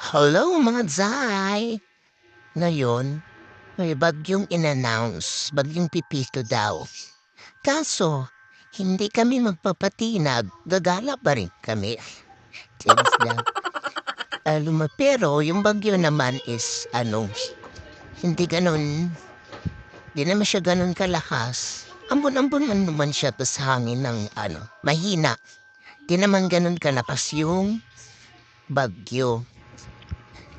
Hello mga Zay! Ngayon, may bagyong in-announce, bagyong Pipito daw. Kaso, hindi kami magpapatinag, gagala pa rin kami. James daw. Pero yung bagyo naman is, hindi ganun, di naman siya ganun kalakas. Ambon-ambon man naman siya tas hangin ng, mahina. Di naman ganun kalakas yung bagyo.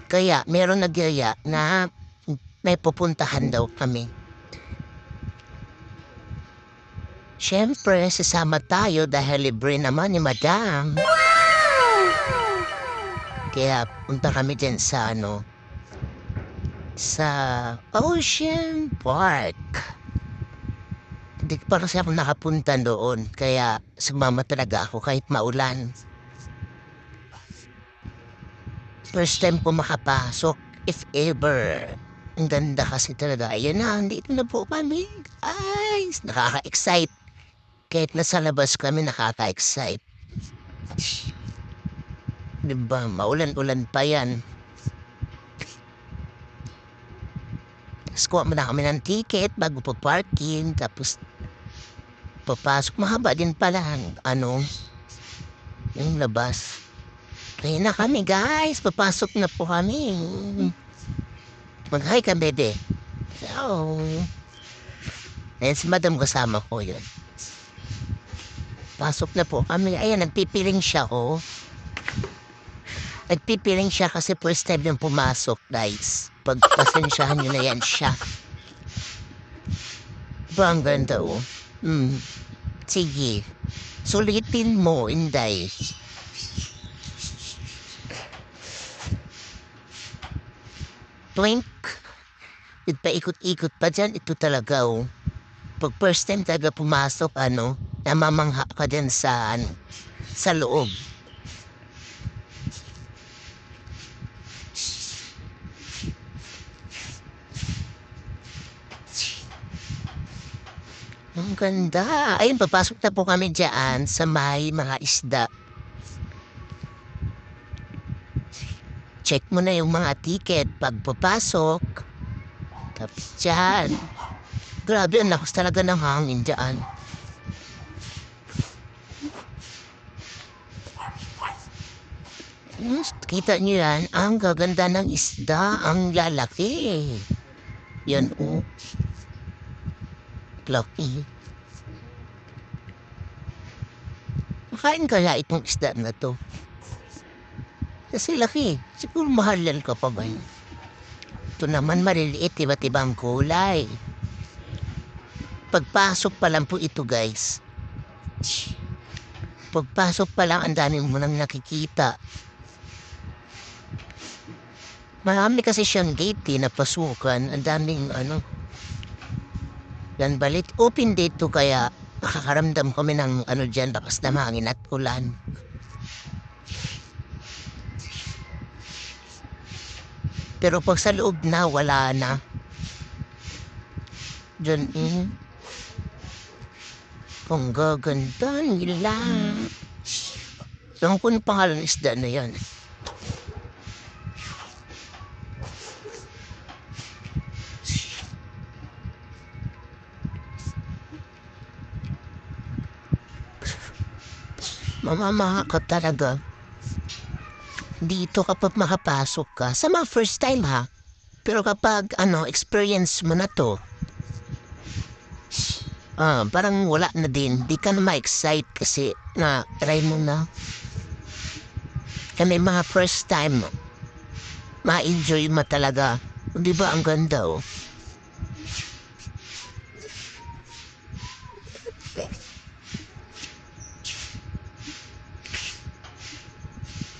Kaya meron nagyaya na may pupuntahan daw kami. Siyempre, sasama tayo dahil libre naman ni Madam. Kaya punta kami din sa sa Ocean Park. Hindi pa kasi ako nakapunta doon, kaya sumama talaga ako kahit maulan. First time ko makapasok, if ever. Ang ganda kasi talaga. Ayan na, dito na po kami. Ay, nakaka-excite. Kahit nasa labas kami, nakaka-excite. Diba, maulan-ulan pa yan. Tapos kuha mo na kami ng ticket bago pa parking. Tapos, papasok. Mahaba din pala yung labas. Kaya na kami, guys. Papasok na po kami. Mag-hi ka, bebe. So, ayan si madam kasama ko yun. Pasok na po kami. Ayan, nagpipiling siya, oh. Nagpipiling siya kasi first time yung pumasok, guys. Pagpasensyahan nyo na yan siya. Ba, ang ganda, oh. Sige. Sulitin mo, Inday. Twink. Paikot-ikot pa dyan. Ito talaga, oh. Pag first time talaga pumasok, namamangha ka din sa loob. Ang ganda. Ayun, papasok na po kami dyan sa may mga isda. Check mo na yung mga ticket pag papasok. Tapos dyan. Grabe, ang lakas talaga ng hangin dyan. Kita niyo yan, ang gaganda ng isda, ang lalaki. Yan, oh. Laki. Makain kaya itong isda na to? Kasi laki. Siguro mahalan ka pa ba yun? Ito naman maliliit, iba't ibang kulay. Pagpasok pa lang po ito, guys. Pagpasok pa lang, ang dami mo nang nakikita. Marami kasi siyang gate, na pasukan. Ang daming, yan balit. Open date to kaya nakakaramdam kami ng dyan, bakas na hangin at ulan. Pero pag sa loob na, wala na. Diyan, kung gaganda nila. Saan ko yung pangalan isda na yan? Mamamaha ka talaga. Dito kapag makapasok ka, sa mga first time ha. Pero kapag experience mo na to, parang wala na din. Di ka na ma-excite kasi na try mo na. Kami mga first time, ma-enjoy mo talaga. Di ba ang ganda, oh?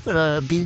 Grabe.